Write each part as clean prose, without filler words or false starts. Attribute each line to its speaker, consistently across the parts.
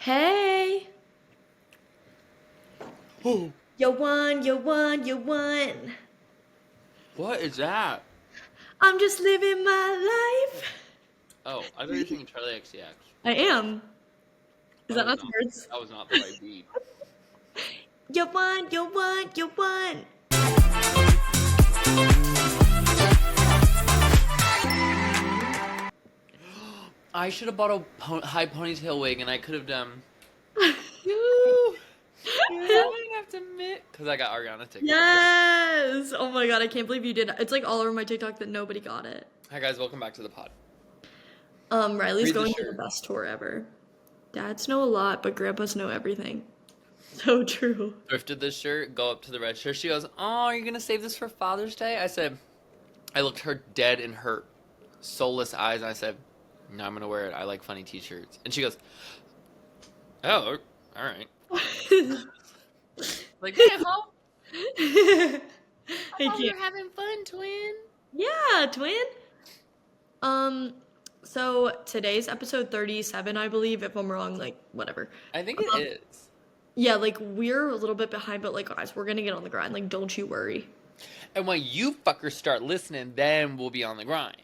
Speaker 1: Hey,
Speaker 2: Oh,
Speaker 1: you won, you won, you won.
Speaker 2: what is that?
Speaker 1: I'm just living my life.
Speaker 2: Oh, I thought you were singing Charlie XCX.
Speaker 1: I am. Is
Speaker 2: That
Speaker 1: that
Speaker 2: was
Speaker 1: not the
Speaker 2: not.
Speaker 1: words?
Speaker 2: That was not the right beat.
Speaker 1: You won, you won, you won.
Speaker 2: I should have bought a high ponytail wig, and I could have done. You, you don't have to admit, because I got Ariana tickets.
Speaker 1: Yes. Oh my god, I can't believe you did. It's like all over my TikTok that nobody got it.
Speaker 2: Hi guys, welcome back to the pod.
Speaker 1: Riley's
Speaker 2: Read the
Speaker 1: going to the
Speaker 2: shirt.
Speaker 1: best tour ever. Dads know a lot, but grandpas know everything. So true.
Speaker 2: Thrifted this shirt. Go up to the register. She goes, "Oh, are you gonna save this for Father's Day?" I said, I looked her dead in her soulless eyes, and I said, "No, I'm gonna wear it. I like funny T-shirts." And she goes, "Oh, all right." Like, hey, home.
Speaker 1: I
Speaker 2: I thought we
Speaker 1: can't.
Speaker 2: were having fun, twin.
Speaker 1: Yeah, twin. Um, so today's episode 37, I believe. If I'm wrong, like, whatever.
Speaker 2: I think it is.
Speaker 1: Yeah, like, we're a little bit behind, but, like, guys, we're gonna get on the grind. Like, don't you worry.
Speaker 2: And when you fuckers start listening, then we'll be on the grind.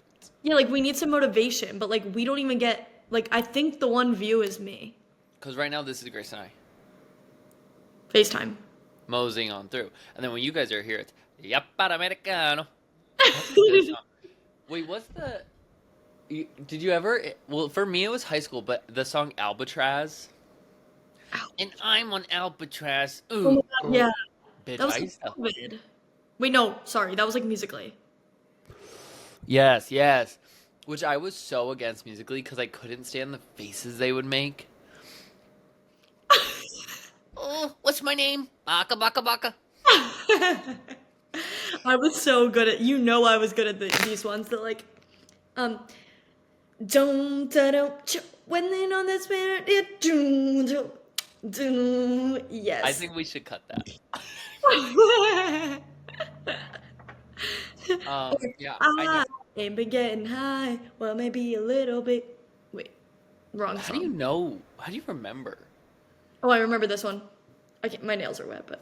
Speaker 1: Yeah, like, we need some motivation, but, like, we don't even get, like, I think the one view is me.
Speaker 2: Because right now, this is Grace and I
Speaker 1: FaceTime.
Speaker 2: moseying on through. And then when you guys are here, it's Yappa Americano. What's the song? Wait, what's the. Did you ever. Well, for me, it was high school, but the song Albatross.
Speaker 1: Ow.
Speaker 2: And I'm on Albatross.
Speaker 1: Oh my
Speaker 2: Ooh.
Speaker 1: god, yeah.
Speaker 2: Bitch,
Speaker 1: That was
Speaker 2: I
Speaker 1: like
Speaker 2: used to.
Speaker 1: COVID. Wait, no, sorry. That was, like, Musically.
Speaker 2: Yes, yes. Which I was so against musically because I couldn't stand the faces they would make. Oh, what's my name? Baka baka baka.
Speaker 1: I was so good at, I was good at these ones that, like, um, don't, don't, when they know this man, it, do,
Speaker 2: I
Speaker 1: yes.
Speaker 2: think we should cut that. Yeah, I know.
Speaker 1: I ain't been getting high. Well, maybe a little bit. Wait, wrong
Speaker 2: How do you
Speaker 1: song.
Speaker 2: know? How do you remember?
Speaker 1: Oh, I remember this one. I can't, my nails are wet, but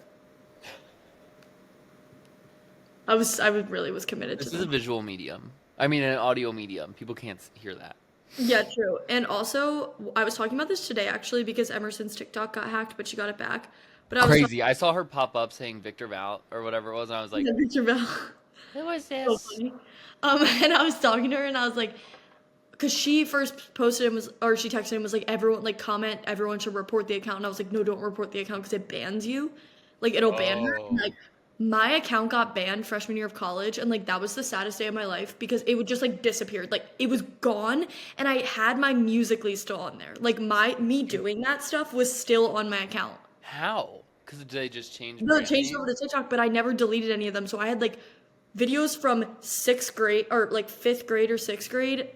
Speaker 1: I really was committed to
Speaker 2: This is a
Speaker 1: them.
Speaker 2: visual medium. I mean, an audio medium. People can't hear that.
Speaker 1: Yeah, true. And also, I was talking about this today actually because Emerson's TikTok got hacked, but she got it back. But I was talking
Speaker 2: Crazy. I saw her pop up saying Victor Val or whatever it was, and I was like,
Speaker 1: to Victor Bell.
Speaker 2: "Who is
Speaker 1: So
Speaker 2: this?"
Speaker 1: funny. And I was talking to her and I was like, because she first posted and was, or she texted and was like, everyone, like, comment, everyone should report the account. And I was like, no, don't report the account because it bans you. Like, it'll ban her. And,
Speaker 2: Oh,
Speaker 1: like, my account got banned freshman year of college. And, like, that was the saddest day of my life because it would just, like, disappeared. Like, it was gone. And I had my Musically still on there. Like, me doing that stuff was still on my account.
Speaker 2: how? Because they just changed
Speaker 1: No, it
Speaker 2: brand
Speaker 1: changed over
Speaker 2: name.
Speaker 1: to TikTok, but I never deleted any of them. So I had, like, videos from sixth grade or like fifth grade or sixth grade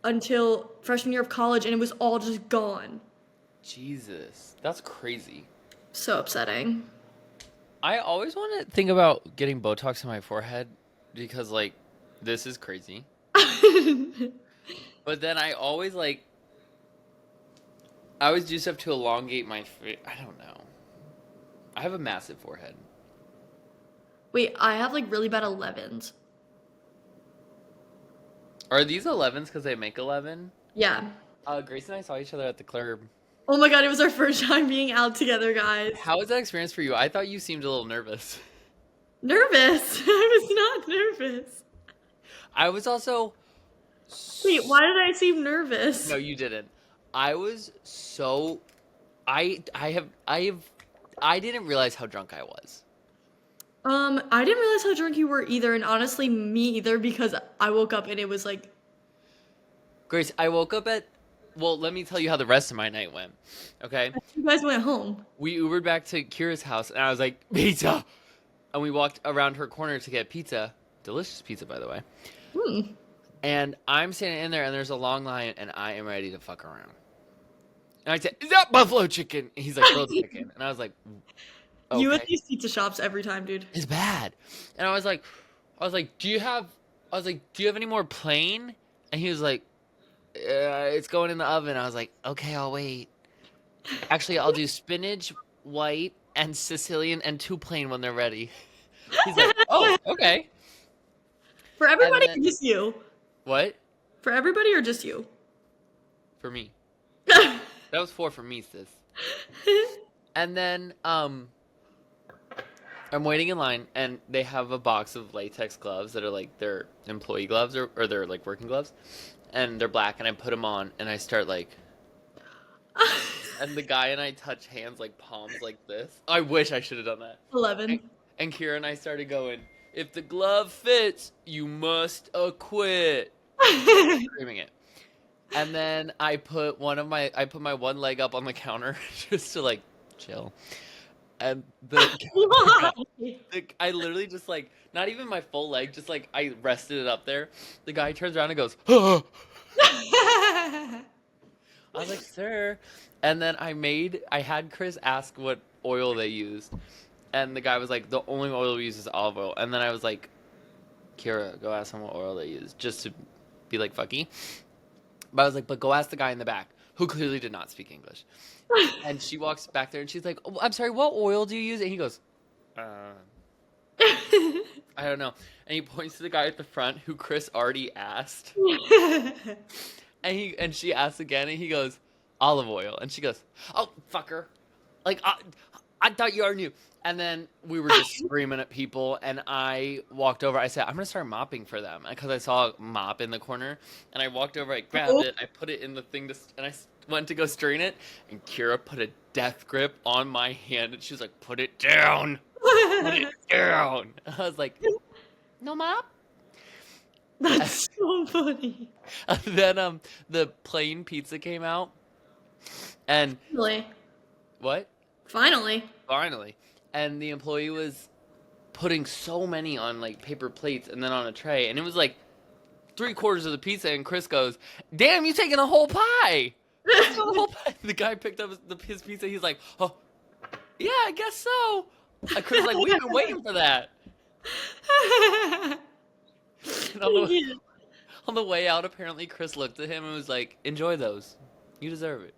Speaker 1: until freshman year of college, and it was all just gone.
Speaker 2: Jesus, that's crazy.
Speaker 1: So upsetting.
Speaker 2: I always want to think about getting Botox in my forehead because, like, this is crazy. But then I always I always do stuff to elongate my face. I don't know. I have a massive forehead.
Speaker 1: Wait, I have like really bad 11s.
Speaker 2: Are these 11s because they make 11?
Speaker 1: Yeah.
Speaker 2: Grace and I saw each other at the club.
Speaker 1: Oh my god, it was our first time being out together, guys.
Speaker 2: How was that experience for you? I thought you seemed a little nervous.
Speaker 1: Nervous. I was not nervous.
Speaker 2: I was also.
Speaker 1: Wait, why did I seem nervous?
Speaker 2: No, you didn't. I was so. I didn't realize how drunk I was.
Speaker 1: I didn't realize how drunk you were either, and honestly, me either, because I woke up and it was like,
Speaker 2: Grace, I woke up at. Well, let me tell you how the rest of my night went. Okay?
Speaker 1: you guys went home.
Speaker 2: We Ubered back to Kira's house, and I was like, pizza! And we walked around her corner to get pizza. Delicious pizza, by the way.
Speaker 1: Hmm.
Speaker 2: And I'm standing in there, and there's a long line, and I am ready to fuck around. And I said, "Is that buffalo chicken?" And he's like, "Grilled chicken." And I was like,
Speaker 1: You at
Speaker 2: "Okay."
Speaker 1: these pizza shops every time, dude.
Speaker 2: It's bad. And I was like, "Do you have?" I was like, "Do you have any more plain?" And he was like, "It's going in the oven." I was like, "Okay, I'll wait." Actually, I'll do spinach, white, and Sicilian, and 2 plain when they're ready. He's like, oh, okay.
Speaker 1: For
Speaker 2: And
Speaker 1: everybody
Speaker 2: then
Speaker 1: or just you?
Speaker 2: what?
Speaker 1: For everybody or just you?
Speaker 2: For me. That was 4 for me, sis. And then I'm waiting in line, and they have a box of latex gloves that are like their employee gloves or their like working gloves, and they're black. And I put them on, and I start like, and the guy and I touch hands like palms like this. I wish I should have done that.
Speaker 1: 11.
Speaker 2: And Kira and I started going, if the glove fits, you must acquit. Screaming it. And then I put my one leg up on the counter just to like chill. And
Speaker 1: Why?
Speaker 2: I literally just like not even my full leg, just like I rested it up there. The guy turns around and goes, oh. I was like, sir. And then I had Chris ask what oil they used. And the guy was like, the only oil we use is olive oil. And then I was like, Kira, go ask him what oil they use, just to be like fucky. But I was like, but go ask the guy in the back, who clearly did not speak English. And she walks back there and she's like, oh, I'm sorry, what oil do you use? And he goes, I don't know. And he points to the guy at the front who Chris already asked. And she asks again and he goes, olive oil. And she goes, oh, fucker. Like, I thought you already knew. And then we were just screaming at people, and I walked over. I said, I'm going to start mopping for them, because I saw a mop in the corner. And I walked over, I grabbed it, I put it in the thing, and I went to go strain it, and Kira put a death grip on my hand, and she was like, put it down. Put it down. And I was like, no mop?
Speaker 1: That's so funny.
Speaker 2: And then the plain pizza came out, and...
Speaker 1: Finally.
Speaker 2: What?
Speaker 1: Finally.
Speaker 2: And the employee was putting so many on like paper plates and then on a tray, and it was like 3/4 of the pizza. And Chris goes, "Damn, you taking a whole pie!" The guy picked up his pizza. He's like, "Oh, yeah, I guess so." Chris was like, "We've been waiting for that." And on the way out, apparently Chris looked at him and was like, "Enjoy those. You deserve it."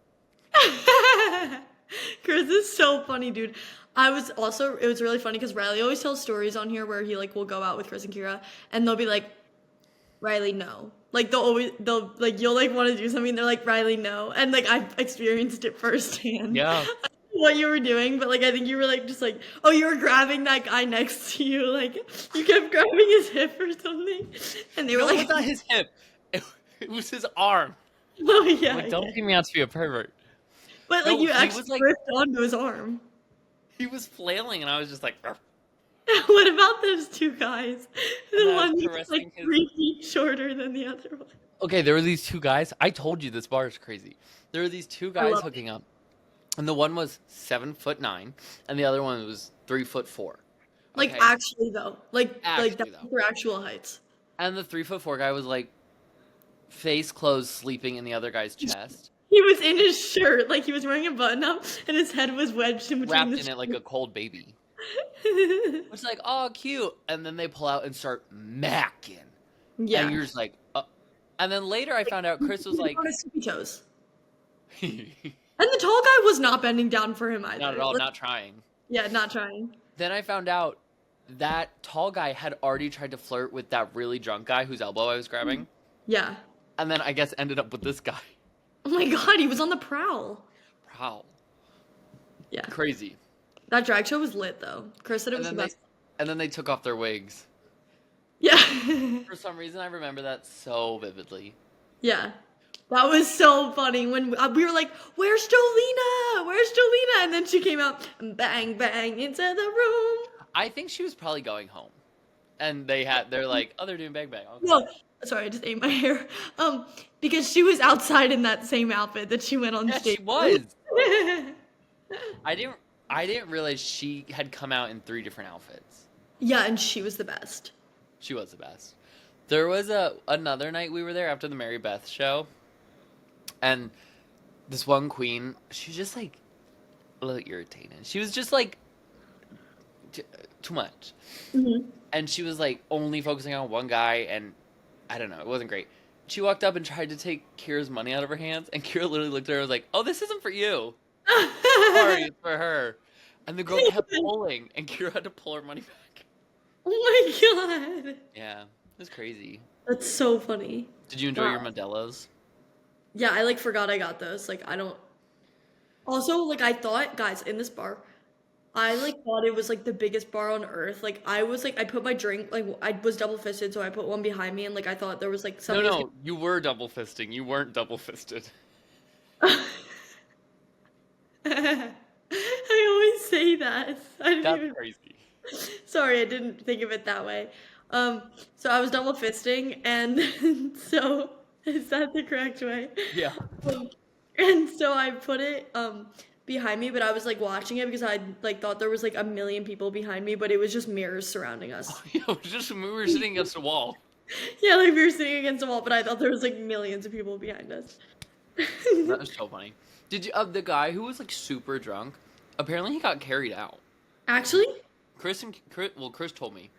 Speaker 1: Chris is so funny, dude. It was really funny because Riley always tells stories on here where he like will go out with Chris and Kira and they'll be like, Riley, no. Like they'll like, you'll like want to do something, they're like, Riley, no. And like I've experienced it firsthand.
Speaker 2: Yeah.
Speaker 1: What you were doing, but like I think you were like just like, oh, you were grabbing that guy next to you, like you kept grabbing his hip or something. And they were
Speaker 2: No,
Speaker 1: like,
Speaker 2: it was not his hip. It was his arm.
Speaker 1: oh yeah.
Speaker 2: Like, don't give me out to be a pervert.
Speaker 1: But like
Speaker 2: No,
Speaker 1: you
Speaker 2: he
Speaker 1: actually
Speaker 2: was, like-
Speaker 1: gripped onto his arm.
Speaker 2: He was flailing, and I was just like, "Arf."
Speaker 1: What about those two guys? The
Speaker 2: And I
Speaker 1: one
Speaker 2: was
Speaker 1: that's
Speaker 2: caressing
Speaker 1: like
Speaker 2: his-
Speaker 1: 3 feet shorter than the other one.
Speaker 2: Okay, there were these two guys. I told you this bar is crazy. There were these two guys
Speaker 1: love
Speaker 2: hooking up, and the one was 7'9", and the other one was 3'4".
Speaker 1: Like
Speaker 2: Okay?
Speaker 1: actually though, like
Speaker 2: Actually,
Speaker 1: that's
Speaker 2: though.
Speaker 1: their actual heights.
Speaker 2: And the 3'4" guy was like face closed, sleeping in the other guy's chest,
Speaker 1: He was in his shirt, like he was wearing a button up, and his head was wedged in between
Speaker 2: wrapped
Speaker 1: the
Speaker 2: in it like a cold baby.
Speaker 1: shirt.
Speaker 2: It's like, oh, cute. And then they pull out and start macking.
Speaker 1: Yeah.
Speaker 2: And you're just like, and then later I found out Chris was like,
Speaker 1: on his tippy toes. And the tall guy was not bending down for him either.
Speaker 2: not at all, not trying.
Speaker 1: Yeah, not trying.
Speaker 2: Then I found out that tall guy had already tried to flirt with that really drunk guy whose elbow I was grabbing.
Speaker 1: Yeah.
Speaker 2: And then I guess ended up with this guy.
Speaker 1: Oh my god, he was on the prowl.
Speaker 2: Prowl.
Speaker 1: Yeah.
Speaker 2: Crazy.
Speaker 1: That drag show was lit though. Chris said it was the best.
Speaker 2: And then they took off their wigs.
Speaker 1: Yeah.
Speaker 2: For some reason, I remember that so vividly.
Speaker 1: Yeah. That was so funny when we were like, where's Jolena? Where's Jolena? And then she came out and bang, bang into the room.
Speaker 2: I think she was probably going home. And they're like, oh, they're doing Bang Bang. Okay.
Speaker 1: No, sorry, I just ate my hair. Because she was outside in that same outfit that she went on
Speaker 2: Yeah,
Speaker 1: stage.
Speaker 2: she was. I didn't realize she had come out in 3 different outfits.
Speaker 1: Yeah, and she was the best.
Speaker 2: She was the best. There was another night we were there after the Mary Beth show. And this one queen, she was just like a little irritating. She was just like too much.
Speaker 1: Mm-hmm.
Speaker 2: And she was like only focusing on one guy, and I don't know, it wasn't great. She walked up and tried to take Kira's money out of her hands, and Kira literally looked at her and was like, oh, this isn't for you. Sorry, it's for her. And the girl kept pulling, and Kira had to pull her money back.
Speaker 1: Oh my god.
Speaker 2: Yeah, it was crazy.
Speaker 1: That's so funny.
Speaker 2: Did you enjoy
Speaker 1: Wow.
Speaker 2: your Modelo's?
Speaker 1: Yeah, I like forgot I got those. Like I don't also like I thought guys in this bar, I like thought it was like the biggest bar on earth. Like I was like I put my drink like I was double fisted, so I put one behind me and like I thought there was like
Speaker 2: No,
Speaker 1: somebody was
Speaker 2: no, you were double fisting. You weren't double fisted.
Speaker 1: gonna I always say that. I didn't
Speaker 2: That's
Speaker 1: even
Speaker 2: crazy.
Speaker 1: sorry, I didn't think of it that way. So I was double fisting and so is that the correct way?
Speaker 2: Yeah.
Speaker 1: Um, and so I put it behind me, but I was like watching it because I like thought there was like a million people behind me, but it was just mirrors surrounding us.
Speaker 2: It was just we were sitting against a wall.
Speaker 1: Yeah, like we were sitting against a wall, but I thought there was like millions of people behind us.
Speaker 2: That was so funny. Did you the guy who was like super drunk? Apparently he got carried out.
Speaker 1: Actually,
Speaker 2: Chris told me.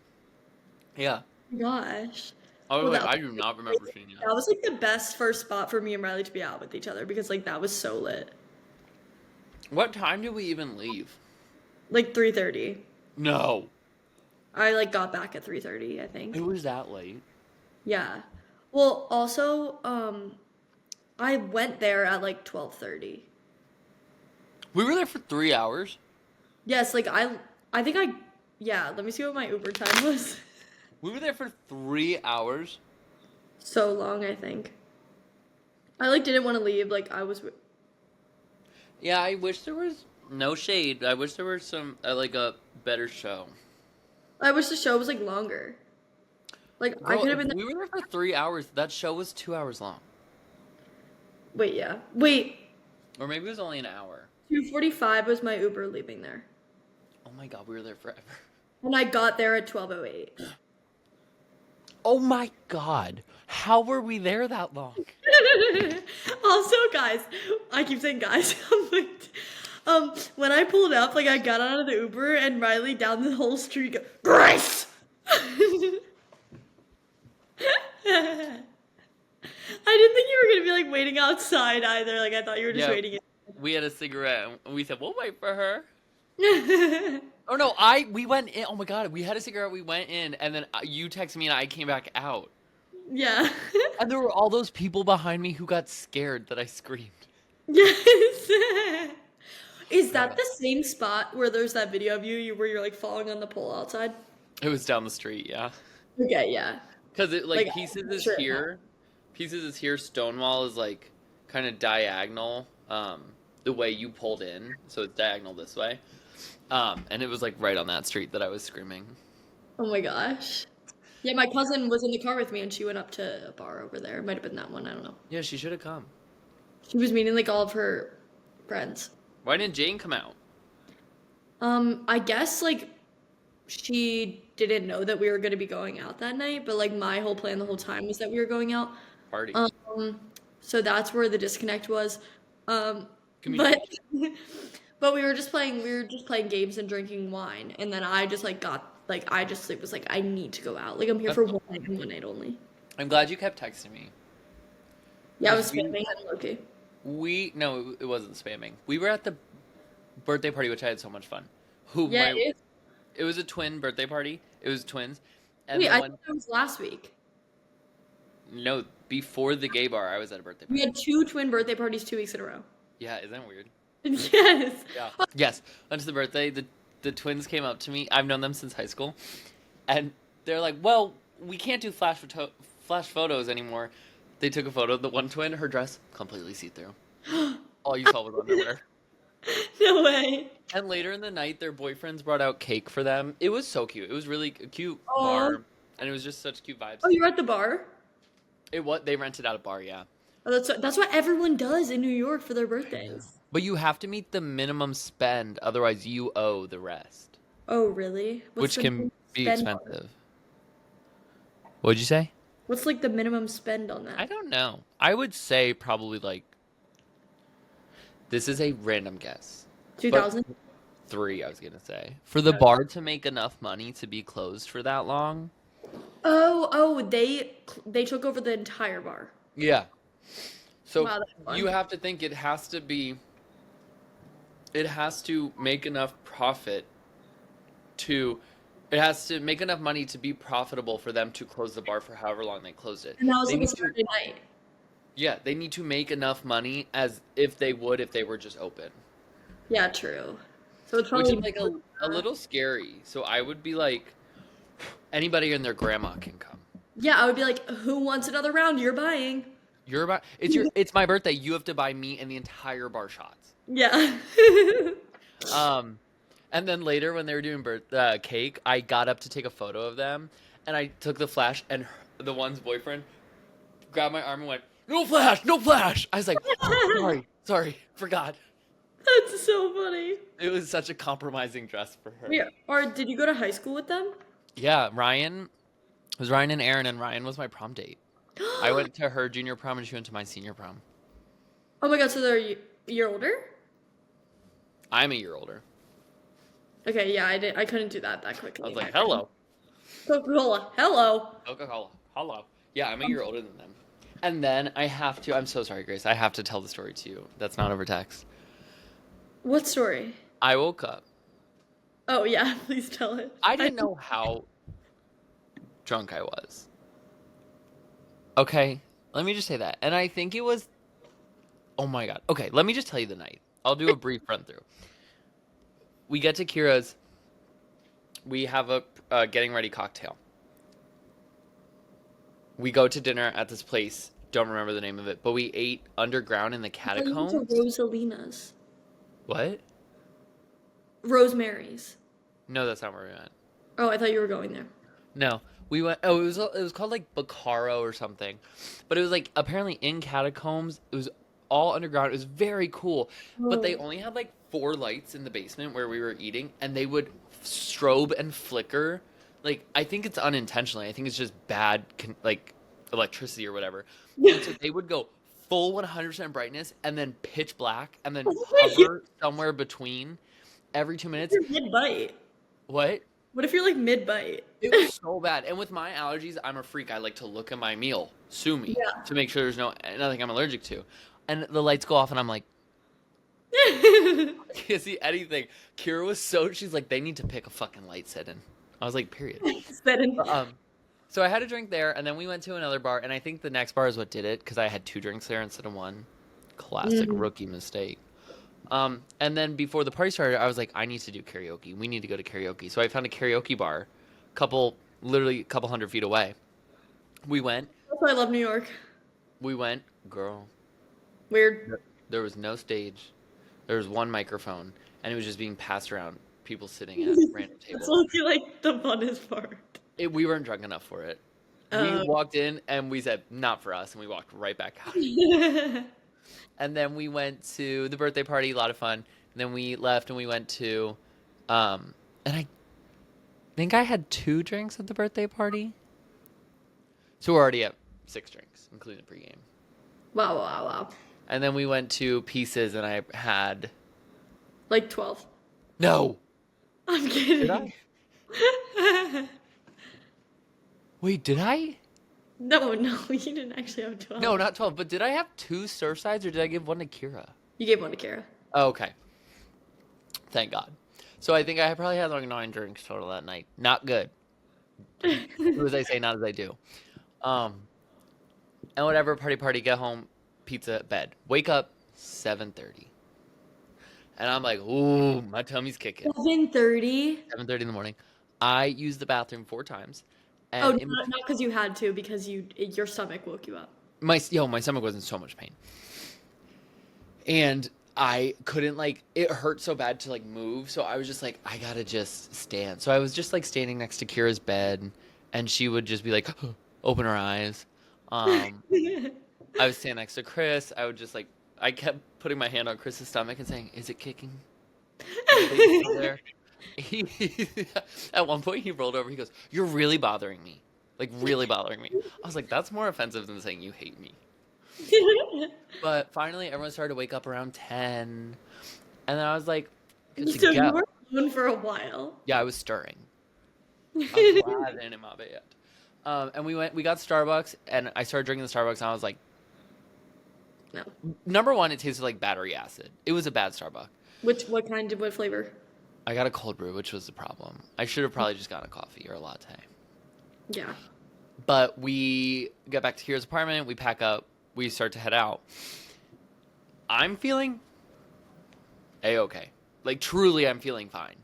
Speaker 2: Yeah.
Speaker 1: gosh.
Speaker 2: I was
Speaker 1: Well,
Speaker 2: like,
Speaker 1: that
Speaker 2: I do not remember seeing that.
Speaker 1: that was like the best first spot for me and Riley to be out with each other because like that was so lit.
Speaker 2: What time did we even leave?
Speaker 1: Like 3:30.
Speaker 2: No.
Speaker 1: I like got back at 3:30, I think.
Speaker 2: It was that late.
Speaker 1: Yeah. Well, also, I went there at like 12:30.
Speaker 2: We were there for 3 hours.
Speaker 1: Yes, like I think I yeah, let me see what my Uber time was.
Speaker 2: We were there for 3 hours.
Speaker 1: So long, I think. I like didn't want to leave, like I was
Speaker 2: Yeah, I wish there was no shade. I wish there was some like a better show.
Speaker 1: I wish the show was like longer. Like I
Speaker 2: Girl,
Speaker 1: could have
Speaker 2: if
Speaker 1: been
Speaker 2: we were there for 3 hours. That show was 2 hours long,
Speaker 1: wait, yeah. Wait,
Speaker 2: or maybe it was only an hour.
Speaker 1: 2:45 was my Uber leaving there.
Speaker 2: Oh my god, we were there forever.
Speaker 1: And I got there at 12:08.
Speaker 2: Oh my god, how were we there that long?
Speaker 1: Also, guys, I keep saying guys. I'm like, when I pulled up, like I got out of the Uber and Riley down the whole street go, Grace! I didn't think you were gonna be like waiting outside either. Like I thought you were just
Speaker 2: Yeah,
Speaker 1: waiting.
Speaker 2: we had a cigarette and we said we'll wait for her.
Speaker 1: In.
Speaker 2: Oh no, we went in. Oh my god, we had a cigarette. We went in, and then you texted me, and I came back out.
Speaker 1: Yeah.
Speaker 2: And there were all those people behind me who got scared that I screamed.
Speaker 1: Yes. Is that the same spot where there's that video of you where you're like falling on the pole outside?
Speaker 2: It was down the street, yeah.
Speaker 1: Okay, yeah.
Speaker 2: Because it
Speaker 1: Like,
Speaker 2: pieces
Speaker 1: I'm
Speaker 2: is
Speaker 1: sure it
Speaker 2: here, Stonewall is like kind of diagonal, the way you pulled in, so it's diagonal this way. And it was like right on that street that I was screaming.
Speaker 1: Oh my gosh. Yeah, my cousin was in the car with me and she went up to a bar over there. It might have been that one, I don't know.
Speaker 2: Yeah, she should have come.
Speaker 1: She was meeting like all of her friends.
Speaker 2: Why didn't Jane come out?
Speaker 1: I guess like she didn't know that we were going to be going out that night, but like my whole plan the whole time was that we were going out.
Speaker 2: Party.
Speaker 1: So that's where the disconnect was. But but we were just playing games and drinking wine, and then I just like got like I just like, was like I need to go out. Like I'm here for one night and one night only.
Speaker 2: I'm glad you kept texting me.
Speaker 1: Yeah, I was spamming and okay.
Speaker 2: No, it wasn't spamming. We were at the birthday party, which I had so much fun.
Speaker 1: Yeah,
Speaker 2: It was a twin birthday party. It was twins. And
Speaker 1: wait,
Speaker 2: the
Speaker 1: I
Speaker 2: one,
Speaker 1: thought that was last week.
Speaker 2: no, before the gay bar, I was at a birthday
Speaker 1: We
Speaker 2: party.
Speaker 1: had 2 twin birthday parties 2 weeks in a row.
Speaker 2: Yeah, isn't that weird?
Speaker 1: Yes.
Speaker 2: Yeah. Yes. Went to the birthday. The twins came up to me. I've known them since high school, and they're like, "Well, we can't do flash photos anymore." They took a photo of the one twin. Her dress completely see through. All you saw was underwear.
Speaker 1: No way.
Speaker 2: And later in the night, their boyfriends brought out cake for them. It was so cute. It was really a cute
Speaker 1: Aw.
Speaker 2: bar, and it was just such cute vibes.
Speaker 1: Oh, you were at the bar?
Speaker 2: They rented out a bar, yeah.
Speaker 1: Oh, that's what everyone does in New York for their birthdays.
Speaker 2: But you have to meet the minimum spend, otherwise you owe the rest,
Speaker 1: Oh, really?
Speaker 2: which
Speaker 1: the
Speaker 2: can
Speaker 1: minimum
Speaker 2: be
Speaker 1: spend on it?
Speaker 2: expensive. What'd you say?
Speaker 1: What's like the minimum spend on
Speaker 2: I
Speaker 1: that?
Speaker 2: don't know. I would say probably like, this is a random guess.
Speaker 1: 2,000?
Speaker 2: 3, I was gonna say. For the bar to make enough money to be closed for that long.
Speaker 1: Oh, they took over the entire bar.
Speaker 2: Yeah. So
Speaker 1: Wow, that's fun.
Speaker 2: you have to think it has to be it has to make enough profit to it has to make enough money to be profitable for them to close the bar for however long they closed it.
Speaker 1: And that was
Speaker 2: They
Speaker 1: like a
Speaker 2: need to
Speaker 1: Saturday night.
Speaker 2: yeah, they need to make enough money as if they would if they were just open.
Speaker 1: Yeah, true. So it's
Speaker 2: Which is
Speaker 1: probably
Speaker 2: like
Speaker 1: more than
Speaker 2: a
Speaker 1: that.
Speaker 2: little scary. So I would be like anybody and their grandma can come.
Speaker 1: Yeah, I would be like, who wants another round? You're buying.
Speaker 2: You're about it's my birthday. You have to buy me and the entire bar shots.
Speaker 1: Yeah.
Speaker 2: Um, and then later when they were doing cake, I got up to take a photo of them, and I took the flash, and the one's boyfriend grabbed my arm and went, "No flash, no flash." I was like, sorry, forgot."
Speaker 1: That's so funny.
Speaker 2: It was such a compromising dress for her.
Speaker 1: Wait, or did you go to high school with them?
Speaker 2: Yeah, Ryan it was Ryan and Aaron, and Ryan was my prom date. I went to her junior prom, and she went to my senior prom.
Speaker 1: Oh my god, so they're a year older?
Speaker 2: I'm a year older.
Speaker 1: Okay, yeah, I couldn't do that
Speaker 2: I
Speaker 1: quickly.
Speaker 2: was like, "Hello,
Speaker 1: Coca-Cola, hello.
Speaker 2: Coca-Cola, hello." Yeah, I'm a year older than them. And then I have to. I'm so sorry, Grace. I have to tell the story to you. That's not over text.
Speaker 1: What story?
Speaker 2: I woke up.
Speaker 1: Oh yeah, please tell it.
Speaker 2: I didn't know how drunk I was. Okay, let me just say that. And I think it was. Oh my god. Okay, let me just tell you the night. I'll do a brief run through. We get to Kira's. We have a getting ready cocktail. We go to dinner at this place. Don't remember the name of it, but we ate underground in the
Speaker 1: I thought you went to
Speaker 2: catacombs.
Speaker 1: Rosalina's.
Speaker 2: What?
Speaker 1: Rosemary's.
Speaker 2: No, that's not where we went.
Speaker 1: Oh, I thought you were going there.
Speaker 2: No, we went. Oh, it was called like Bacaro or something, but it was like apparently in catacombs. It was all underground. It was very cool, but they
Speaker 1: Oh.
Speaker 2: only had like four lights in the basement where we were eating, and they would strobe and flicker. Like I think it's unintentionally. I think it's just bad, like electricity or whatever. And so they would go full 100% brightness and then pitch black and then
Speaker 1: Wait,
Speaker 2: hover somewhere between every 2 minutes.
Speaker 1: you're mid-bite.
Speaker 2: What?
Speaker 1: What if you're like mid-bite?
Speaker 2: It was so bad. And with my allergies, I'm a freak. I like to look at my meal, sue me,
Speaker 1: Yeah.
Speaker 2: to make sure there's nothing I'm allergic to. And the lights go off, and I'm like, I can't see anything. Kira was she's like, they need to pick a fucking light setting. I was like, period.
Speaker 1: Setting.
Speaker 2: But, so I had a drink there, and then we went to another bar, and I think the next bar is what did it, because I had two drinks there instead of one. Classic
Speaker 1: Mhm.
Speaker 2: rookie mistake. And then before the party started, I was like, I need to do karaoke. We need to go to karaoke. So I found a karaoke bar, literally a couple 100 feet away. We went,
Speaker 1: That's why I love New York.
Speaker 2: girl.
Speaker 1: Weird.
Speaker 2: There was no stage. There was one microphone, and it was just being passed around. People sitting at random
Speaker 1: That's
Speaker 2: tables.
Speaker 1: honestly like the funnest part.
Speaker 2: We weren't drunk enough for it. We
Speaker 1: Um,
Speaker 2: walked in and we said, not for us, and we walked right back out. And then we went to the birthday party, a lot of fun. And then we left and we went to, and I think I had 2 drinks at the birthday party. So we're already at 6 drinks, including the pregame.
Speaker 1: wow, wow, wow.
Speaker 2: And then we went to Pieces and I had,
Speaker 1: Like 12.
Speaker 2: no,
Speaker 1: I'm
Speaker 2: did
Speaker 1: kidding.
Speaker 2: I? Wait, did I?
Speaker 1: No, you didn't actually have 12.
Speaker 2: No, not 12, but did I have 2 Surfsides or did I give one to Kira?
Speaker 1: You gave one to Kara.
Speaker 2: Oh, okay. Thank God. So I think I probably had like 9 drinks total that night. Not good. Do as I say, not as I do. And whatever, party, get home, pizza, bed. Wake up, 7:30. And I'm like, ooh, my tummy's kicking.
Speaker 1: 7:30.
Speaker 2: 7:30 in the morning. I used the bathroom 4 times.
Speaker 1: Oh,
Speaker 2: And
Speaker 1: not because you had to, because your stomach woke you up.
Speaker 2: my stomach was in so much pain. And I couldn't it hurt so bad to move, so I was just like, I gotta just stand. So I was just standing next to Kira's bed, and she would just be like, open her eyes. I would stand next to Chris. I would just I kept putting my hand on Chris's stomach and saying, "Is it kicking? Is the baby still there?" At one point, he rolled over. He goes, "You're really bothering me, really bothering me." I was like, "That's more offensive than saying you hate me." But finally, everyone started to wake up around 10, and then I was like, "Good to
Speaker 1: So you
Speaker 2: go."
Speaker 1: were alone for a while.
Speaker 2: Yeah, I was stirring. I was glad in my bed. And we got Starbucks, and I started drinking the Starbucks, and I was like,
Speaker 1: No.
Speaker 2: Number one, it tasted like battery acid. It was a bad Starbucks.
Speaker 1: What flavor?
Speaker 2: I got a cold brew, which was the problem. I should have probably just gotten a coffee or a latte.
Speaker 1: Yeah.
Speaker 2: But we get back to Kira's apartment. We pack up. We start to head out. I'm feeling A-okay. Like, truly, I'm feeling fine.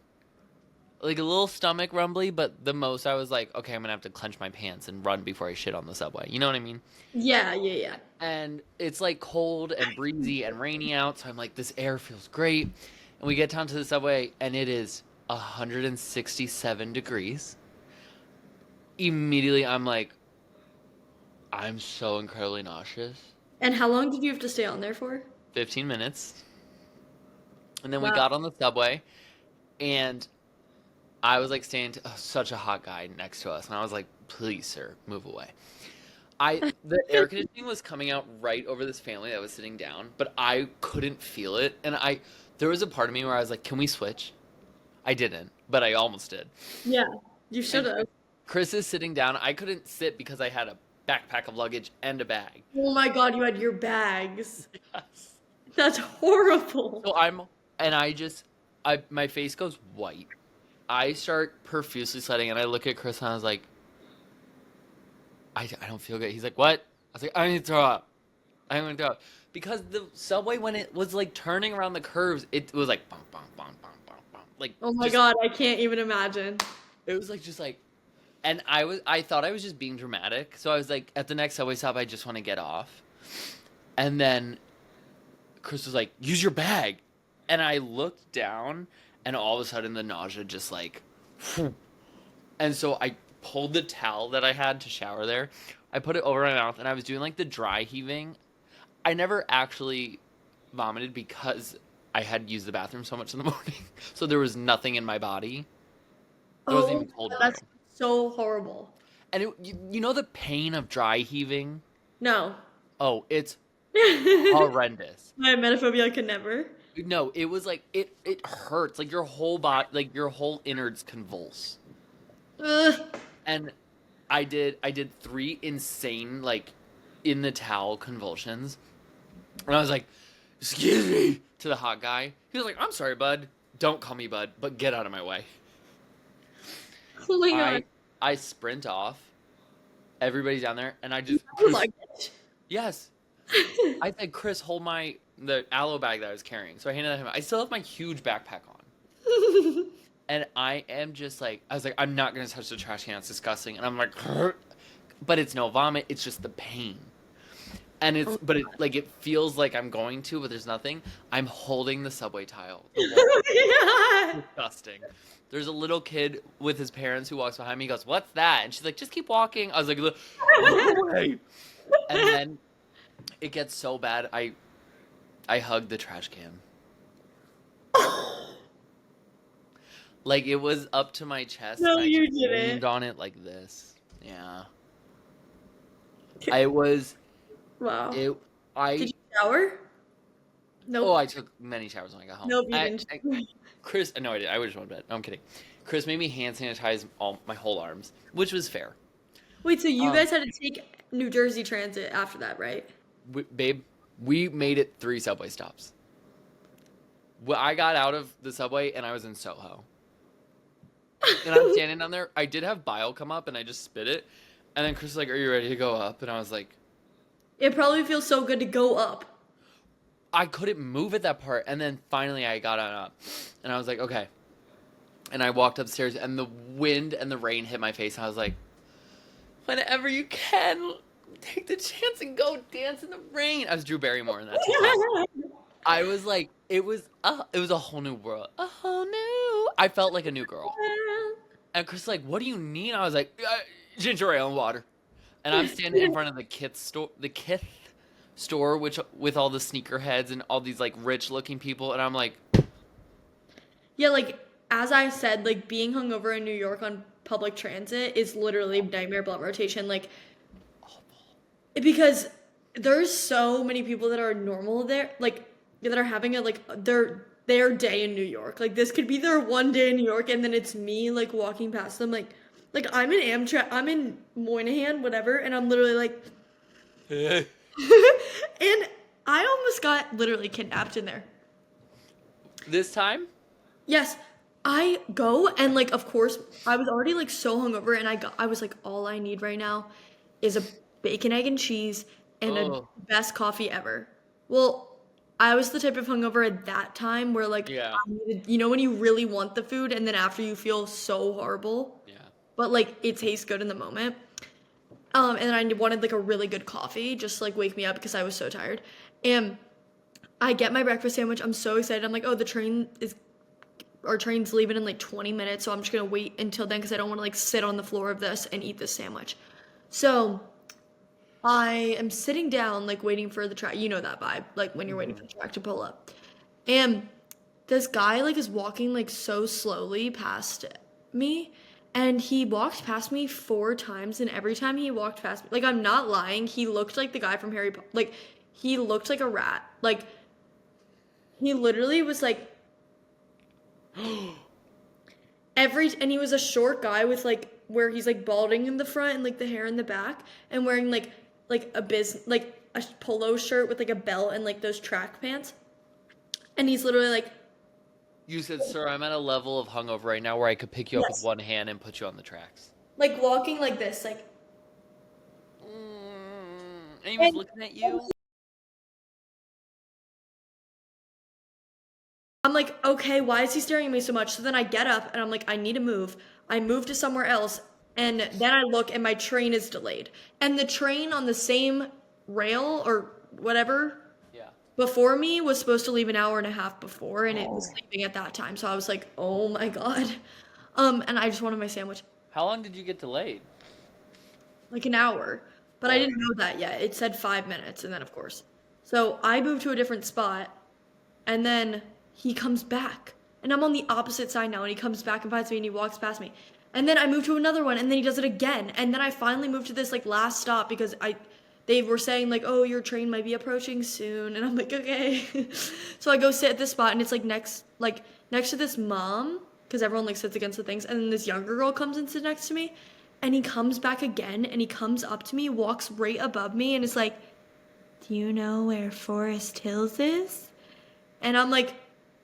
Speaker 2: Like, a little stomach rumbly, but the most I was like, okay, I'm going to have to clench my pants and run before I shit on the subway. You know what I mean?
Speaker 1: Yeah, yeah, yeah.
Speaker 2: And it's, like, cold and breezy and rainy out, so I'm like, this air feels great. And we get down to the subway, and it is 167 degrees. Immediately, I'm like, I'm so incredibly nauseous.
Speaker 1: And how long did you have to stay on there for?
Speaker 2: 15 minutes. And then we
Speaker 1: Wow.
Speaker 2: got on the subway, and I was like staying to such a hot guy next to us, and I was like, "Please, sir, move away." The air conditioning was coming out right over this family that was sitting down, but I couldn't feel it, and there was a part of me where I was like, "Can we switch?" I didn't, but I almost did.
Speaker 1: Yeah, you should
Speaker 2: And
Speaker 1: have.
Speaker 2: Chris is sitting down. I couldn't sit because I had a backpack of luggage and a bag.
Speaker 1: Oh my God, you had your bags.
Speaker 2: Yes.
Speaker 1: That's horrible.
Speaker 2: So my face goes white. I start profusely sweating, and I look at Chris, and I was like, I don't feel good. He's like, what? I was like, I need to throw up. I'm going to throw up. Because the subway, when it was like turning around the curves, it was like, bum, bum, bum, bum, bum, bum. Like,
Speaker 1: Oh my
Speaker 2: just,
Speaker 1: God, I can't even imagine.
Speaker 2: it was like, just like, and I thought I was just being dramatic. So I was like, at the next subway stop, I just want to get off. And then Chris was like, use your bag. And I looked down, and all of a sudden the nausea just like, and so I pulled the towel that I had to shower there. I put it over my mouth, and I was doing like the dry heaving. I never actually vomited because I had used the bathroom so much in the morning. So there was nothing in my body. It wasn't
Speaker 1: Oh,
Speaker 2: even cold
Speaker 1: that's
Speaker 2: through.
Speaker 1: so horrible.
Speaker 2: And you know the pain of dry heaving?
Speaker 1: No.
Speaker 2: Oh, it's
Speaker 1: My
Speaker 2: horrendous.
Speaker 1: emetophobia could never.
Speaker 2: No, it was like it hurts. Like your whole body, like your whole innards convulse.
Speaker 1: Ugh.
Speaker 2: And I did 3 insane like in the towel convulsions. And I was like, "Excuse me," to the hot guy. He was like, "I'm sorry, bud. Don't call me bud, but get out of my way."
Speaker 1: Oh my God.
Speaker 2: I I sprint off. Everybody's down there, and I
Speaker 1: You
Speaker 2: just
Speaker 1: sound like it.
Speaker 2: yes. I said, "Chris, hold the aloe bag that I was carrying." So I handed that to him. I still have my huge backpack on. And I am just like, I was like, I'm not going to touch the trash can. It's disgusting. And I'm like, but it's no vomit. It's just the pain. And
Speaker 1: Oh
Speaker 2: but it feels like I'm going to, but there's nothing. I'm holding the subway tile. The wall.
Speaker 1: my God.
Speaker 2: Disgusting. There's a little kid with his parents who walks behind me. He goes, "What's that?" And she's like, "Just keep walking." I was like, "Look away." And then it gets so bad. I hugged the trash can. Like it was up to my chest,
Speaker 1: No,
Speaker 2: and I
Speaker 1: you
Speaker 2: just leaned
Speaker 1: didn't.
Speaker 2: on it like this. Yeah. I was
Speaker 1: Wow.
Speaker 2: it
Speaker 1: Did
Speaker 2: I
Speaker 1: you shower?
Speaker 2: oh,
Speaker 1: Nope.
Speaker 2: I took many showers when I got home.
Speaker 1: Nope, you didn't.
Speaker 2: Chris, no, I did. I just went to bed. No, I'm kidding. Chris made me hand sanitize all my whole arms, which was fair.
Speaker 1: Wait, so you
Speaker 2: Um,
Speaker 1: guys had to take New Jersey Transit after that, right?
Speaker 2: babe, we made it 3 subway stops. I got out of the subway and I was in Soho. And I'm standing down there. I did have bile come up and I just spit it. And then Chris was like, "Are you ready to go up?" And I was like,
Speaker 1: It probably feels so good to go up.
Speaker 2: I couldn't move at that part. And then finally I got on up. And I was like, okay. And I walked upstairs and the wind and the rain hit my face. And I was like, whenever you can, take the chance and go dance in the rain. I was Drew Barrymore in that TikTok. I was like, it was a whole new world. A whole new. I felt like a new girl. And Chris was like, "What do you need?" I was like, "Ginger ale and water." And I'm standing in front of the Kith store, which with all the sneakerheads and all these like rich looking people, and I'm like,
Speaker 1: Yeah, like as I said, like being hungover in New York on public transit is literally nightmare blood rotation. Like because there's so many people that are normal there, like that are having their day in New York. Like this could be their one day in New York, and then it's me like walking past them, like I'm in Amtrak, I'm in Moynihan, whatever, and I'm literally like, and I almost got literally kidnapped in there.
Speaker 2: This time?
Speaker 1: Yes, I go and like of course I was already like so hungover and I was like all I need right now is a bacon, egg, and cheese and a
Speaker 2: Oh,
Speaker 1: best coffee ever. Well, I was the type of hungover at that time where like
Speaker 2: yeah.
Speaker 1: I needed, when you really want the food and then after you feel so horrible,
Speaker 2: Yeah.
Speaker 1: but like it tastes good in the moment. And then I wanted like a really good coffee just to, like wake me up because I was so tired. And I get my breakfast sandwich. I'm so excited. I'm like, oh, our train's leaving in like 20 minutes, so I'm just gonna wait until then because I don't want to like sit on the floor of this and eat this sandwich. So I am sitting down, like waiting for the track. You know that vibe, like when you're waiting for
Speaker 2: Hmm.
Speaker 1: the track to pull up. And this guy like is walking like so slowly past me, and he walked past me 4 times, and every time he walked past me, like I'm not lying, he looked like the guy from Harry Potter. Like he looked like a rat. Like he literally was like and he was a short guy with like where he's like balding in the front and like the hair in the back and wearing like a polo shirt with like a belt and like those track pants. And he's literally like,
Speaker 2: You said, sir, I'm at a level of hungover right now where I could pick you up with
Speaker 1: yes,
Speaker 2: one hand and put you on the tracks.
Speaker 1: like walking like this, like
Speaker 2: And he was
Speaker 1: and
Speaker 2: looking at you?
Speaker 1: I'm like, okay, why is he staring at me so much? So then I get up and I'm like, I need to move. I move to somewhere else. And then I look and my train is delayed. And the train on the same rail or whatever
Speaker 2: Yeah.
Speaker 1: before me was supposed to leave an hour and a half before and it was
Speaker 2: Oh.
Speaker 1: leaving at that time. So I was like, oh my God. And I just wanted my sandwich.
Speaker 2: How long did you get delayed?
Speaker 1: Like an hour. But I
Speaker 2: Oh.
Speaker 1: didn't know that yet. It said 5 minutes and then of course. So I moved to a different spot and then he comes back. And I'm on the opposite side now and he comes back and finds me and he walks past me. And then I move to another one and then he does it again. And then I finally moved to this like last stop because they were saying like, "Oh, your train might be approaching soon." And I'm like, "Okay." So I go sit at this spot and it's like next to this mom because everyone like sits against the things and then this younger girl comes and sits next to me and he comes back again and he comes up to me, walks right above me and is like, "Do you know where Forest Hills is?" And I'm like,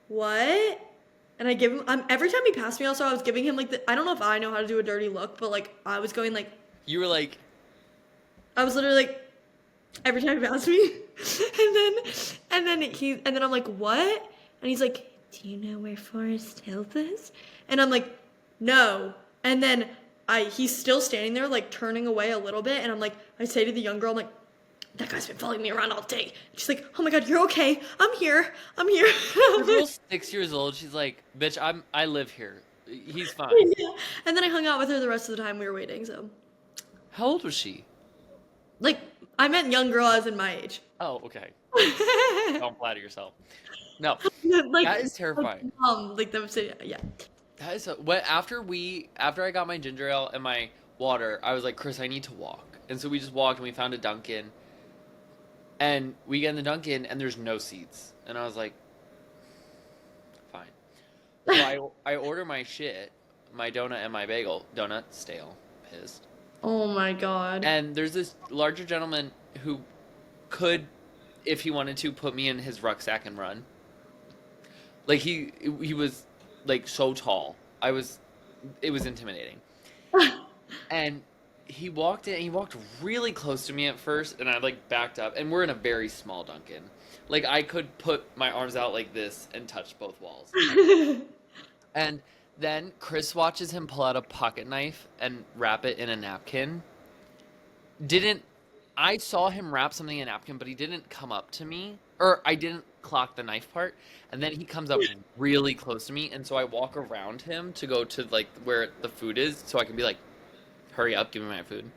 Speaker 1: "What?" And I give him every time he passed me also I was giving him like I don't know if I know how to do a dirty look, but like I was going like
Speaker 2: You were like,
Speaker 1: I was literally like every time he passed me. And then I'm like, "What?" And he's like, "Do you know where Forest Hills is?" And I'm like, "No." And then he's still standing there like turning away a little bit and I say to the young girl, I'm like, "That guy's been following me around all day." And she's like, "Oh my God, you're okay. I'm here. I'm here."
Speaker 2: the girl's 6 years old. She's like, bitch, I live here. He's fine.
Speaker 1: Yeah. And then I hung out with her the rest of the time we were waiting, so
Speaker 2: How old was she?
Speaker 1: like I meant young girl as in my age.
Speaker 2: Oh, okay. Don't flatter yourself. No,
Speaker 1: like
Speaker 2: that is terrifying.
Speaker 1: like the city, yeah.
Speaker 2: That is after I got my ginger ale and my water, I was like, Chris, I need to walk. And so we just walked and we found a Dunkin'. And we get in the Dunkin' and there's no seats. And I was like, fine. So I order my shit, my donut and my bagel. Donut, stale, pissed.
Speaker 1: Oh my God.
Speaker 2: And there's this larger gentleman who could, if he wanted to, put me in his rucksack and run. Like he was like so tall. It was intimidating. And he walked in, he walked really close to me at first, and I like backed up, and we're in a very small Dunkin'. Like I could put my arms out like this and touch both walls. And then Chris watches him pull out a pocket knife and wrap it in a napkin. Didn't I saw him wrap something in a napkin, but he didn't come up to me, or I didn't clock the knife part. And then he comes up really close to me, and so I walk around him to go to like where the food is, so I can be like, "Hurry up, give me my food."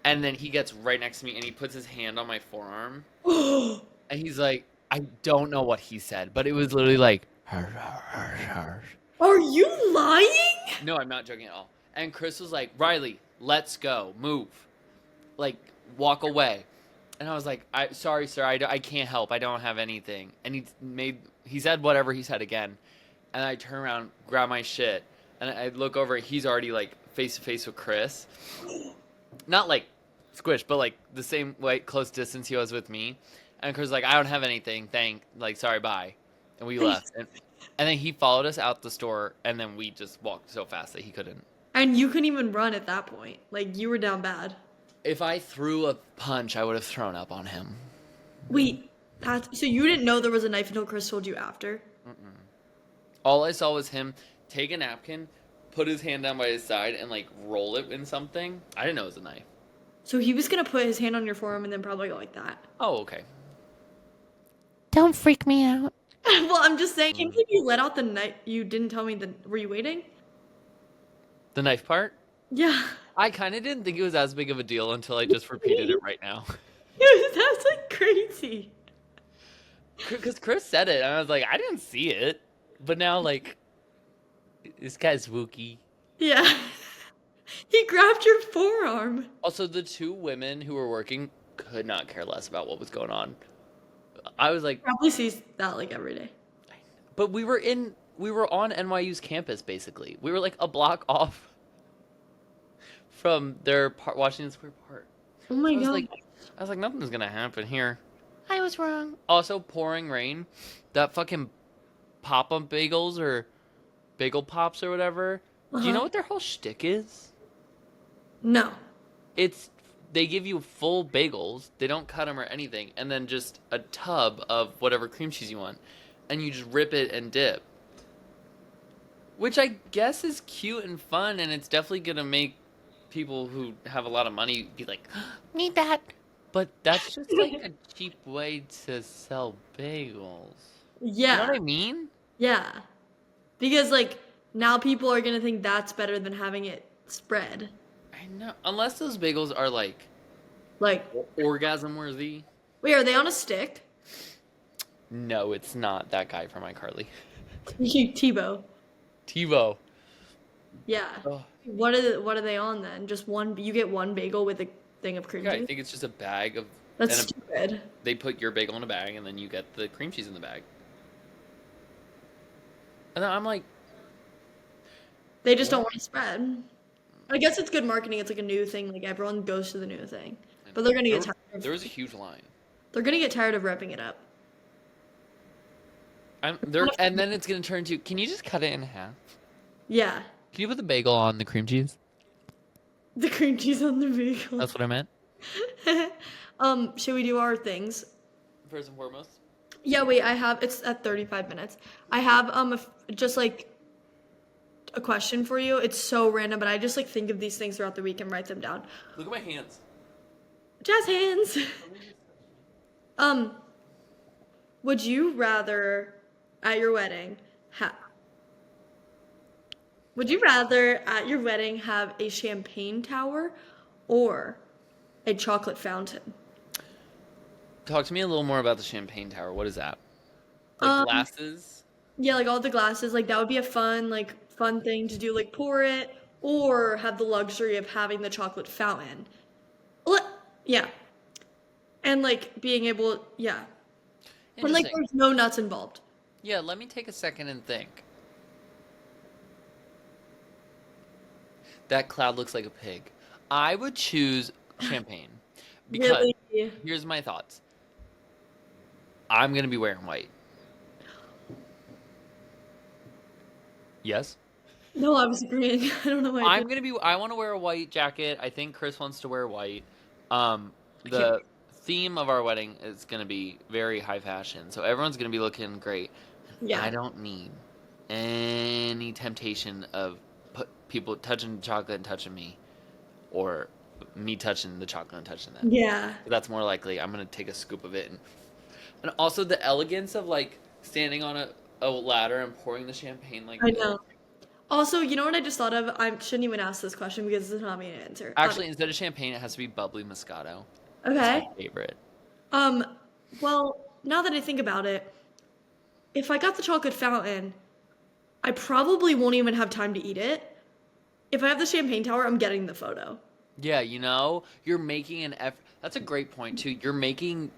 Speaker 2: And then he gets right next to me, and he puts his hand on my forearm, and he's like, I don't know what he said, but it was literally like, "Harsh, harsh, harsh."
Speaker 1: Are you lying?
Speaker 2: No, I'm not joking at all. And Chris was like, Riley, let's go, move, like walk away. And I was like, sorry, sir, I can't help. I don't have anything. And he said whatever he said again. And I turn around, grab my shit, and I look over. He's already like face to face with Chris, not like squish, but like the same way close distance he was with me. And Chris was like, I don't have anything. Sorry, bye. And we left. And then he followed us out the store, and then we just walked so fast that he couldn't.
Speaker 1: And you couldn't even run at that point. Like, you were down bad.
Speaker 2: If I threw a punch, I would have thrown up on him.
Speaker 1: Wait, so you didn't know there was a knife until Chris told you after?
Speaker 2: All I saw was him take a napkin, put his hand down by his side, and like roll it in something. I didn't know it was a knife.
Speaker 1: So he was gonna put his hand on your forearm and then probably go like that.
Speaker 2: Oh, okay.
Speaker 3: Don't freak me out.
Speaker 1: Well, I'm just saying, can't believe you let out the knife. You didn't tell me were you waiting?
Speaker 2: The knife part?
Speaker 1: Yeah.
Speaker 2: I kind of didn't think it was as big of a deal until I just repeated it right now.
Speaker 1: That's like crazy.
Speaker 2: Because Chris said it, and I was like, I didn't see it. But now, like, this guy's spooky.
Speaker 1: Yeah. He grabbed your forearm.
Speaker 2: Also, the two women who were working could not care less about what was going on. I was like,
Speaker 1: Probably sees that like every day.
Speaker 2: but we were on NYU's campus, basically. We were like a block off from their Washington Square Park.
Speaker 1: Oh my
Speaker 2: I was
Speaker 1: god.
Speaker 2: like, nothing's gonna happen here.
Speaker 3: I was wrong.
Speaker 2: Also, pouring rain. That fucking pop-up bagels or bagel pops or whatever. Do you know what their whole shtick is?
Speaker 1: No.
Speaker 2: They give you full bagels. They don't cut them or anything, and then just a tub of whatever cream cheese you want, and you just rip it and dip. Which I guess is cute and fun, and it's definitely gonna make people who have a lot of money be like,
Speaker 3: Need that.
Speaker 2: but that's just like a cheap way to sell bagels.
Speaker 1: Yeah.
Speaker 2: You know what I mean?
Speaker 1: Yeah. Because like now people are gonna think that's better than having it spread.
Speaker 2: I know. Unless those bagels are like
Speaker 1: Like,
Speaker 2: orgasm worthy.
Speaker 1: wait, are they on a stick?
Speaker 2: No, it's not that guy from iCarly.
Speaker 1: Tebow.
Speaker 2: TiVo.
Speaker 1: Yeah.
Speaker 2: Ugh.
Speaker 1: What are they on then? Just one. You get one bagel with a thing of cream
Speaker 2: Yeah, I
Speaker 1: cheese.
Speaker 2: think it's just a bag of.
Speaker 1: That's
Speaker 2: and
Speaker 1: stupid.
Speaker 2: they put your bagel in a bag, and then you get the cream cheese in the bag. And then I'm like,
Speaker 1: They just don't want to spread. I guess it's good marketing. It's like a new thing. Like everyone goes to the new thing, but they're gonna get tired.
Speaker 2: There was a huge line.
Speaker 1: They're gonna get tired of ripping it up.
Speaker 2: And then it's gonna turn to. Can you just cut it in half?
Speaker 1: Yeah.
Speaker 2: Can you put the bagel on the cream cheese?
Speaker 1: The cream cheese on the bagel.
Speaker 2: That's what I meant.
Speaker 1: Should we do our things?
Speaker 2: First and foremost.
Speaker 1: Yeah, wait, it's at 35 minutes. I have, just like a question for you. It's so random, but I just like think of these things throughout the week and write them down.
Speaker 2: Look at my hands.
Speaker 1: Jazz hands. Would you rather at your wedding have a champagne tower or a chocolate fountain?
Speaker 2: Talk to me a little more about the champagne tower. What is that? Glasses?
Speaker 1: Yeah, like all the glasses, like that would be a fun thing to do, like pour it or have the luxury of having the chocolate fountain. Yeah. And like being able, yeah. And like there's no nuts involved.
Speaker 2: Yeah, let me take a second and think. That cloud looks like a pig. I would choose champagne. Because
Speaker 1: Really?
Speaker 2: here's my thoughts. I'm going to be wearing white. Yes?
Speaker 1: No, I was agreeing. I don't know why.
Speaker 2: I want to wear a white jacket. I think Chris wants to wear white. The theme of our wedding is going to be very high fashion. So everyone's going to be looking great.
Speaker 1: Yeah.
Speaker 2: I don't need any temptation of people touching the chocolate and touching me, or me touching the chocolate and touching them.
Speaker 1: Yeah.
Speaker 2: That's more likely. I'm going to take a scoop of it. And also the elegance of like standing on a ladder and pouring the champagne like
Speaker 1: I
Speaker 2: this.
Speaker 1: know. Also, you know what I just thought of? I shouldn't even ask this question because it's not me to answer.
Speaker 2: Actually, instead of champagne, it has to be bubbly Moscato.
Speaker 1: Okay.
Speaker 2: That's my favorite.
Speaker 1: Well, now that I think about it, if I got the chocolate fountain, I probably won't even have time to eat it. If I have the champagne tower, I'm getting the photo.
Speaker 2: Yeah, you're making an effort. That's a great point, too. You're making...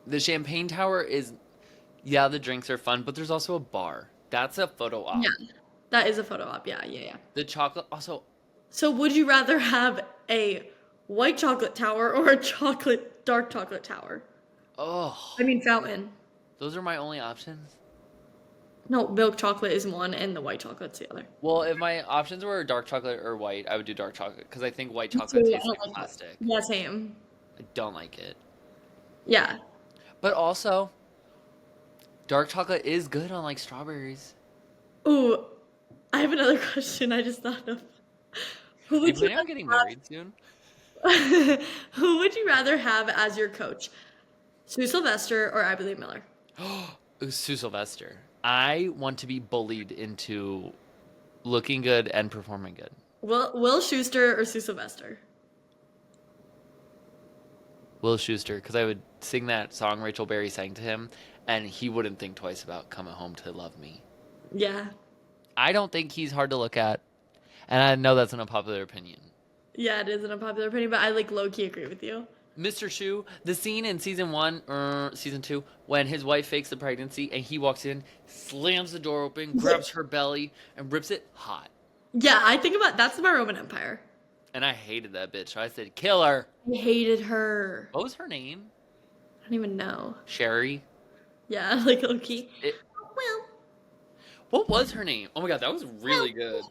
Speaker 2: The champagne tower is... Yeah, the drinks are fun, but there's also a bar. That's a photo op.
Speaker 1: Yeah, that is a photo op. Yeah.
Speaker 2: The chocolate... Also...
Speaker 1: So would you rather have a white chocolate tower or a dark chocolate tower?
Speaker 2: Oh,
Speaker 1: I mean, fountain.
Speaker 2: those are my only options.
Speaker 1: No, milk chocolate is one, and the white chocolate's the other.
Speaker 2: Well, if my options were dark chocolate or white, I would do dark chocolate because I think white
Speaker 1: Me
Speaker 2: chocolate
Speaker 1: too. I
Speaker 2: tastes
Speaker 1: don't
Speaker 2: like
Speaker 1: like that.
Speaker 2: plastic.
Speaker 1: Yeah, same.
Speaker 2: I don't like it.
Speaker 1: Yeah.
Speaker 2: But also, dark chocolate is good on like strawberries.
Speaker 1: Ooh, I have another question I just thought of. Who
Speaker 2: Are you
Speaker 1: would you
Speaker 2: planning on getting married soon?
Speaker 1: Who would you rather have as your coach? Sue Sylvester or Ivy Lee Miller?
Speaker 2: It was Sue Sylvester. I want to be bullied into looking good and performing good.
Speaker 1: Will Schuster or Sue Sylvester?
Speaker 2: Will Schuster, because I would sing that song Rachel Berry sang to him, and he wouldn't think twice about coming home to love me.
Speaker 1: Yeah.
Speaker 2: I don't think he's hard to look at, and I know that's an unpopular opinion.
Speaker 1: Yeah, it is an unpopular opinion, but I like low key agree with you.
Speaker 2: Mr. Shu, the scene in season 2, when his wife fakes the pregnancy and he walks in, slams the door open, grabs her belly, and rips it hot.
Speaker 1: Yeah, I think about that's my Roman Empire.
Speaker 2: And I hated that bitch. So I said, kill her.
Speaker 1: I hated her.
Speaker 2: What was her name?
Speaker 1: I don't even know.
Speaker 2: Sherry.
Speaker 1: Yeah, like low key. Well,
Speaker 2: What was her name? Oh my god, that was really good.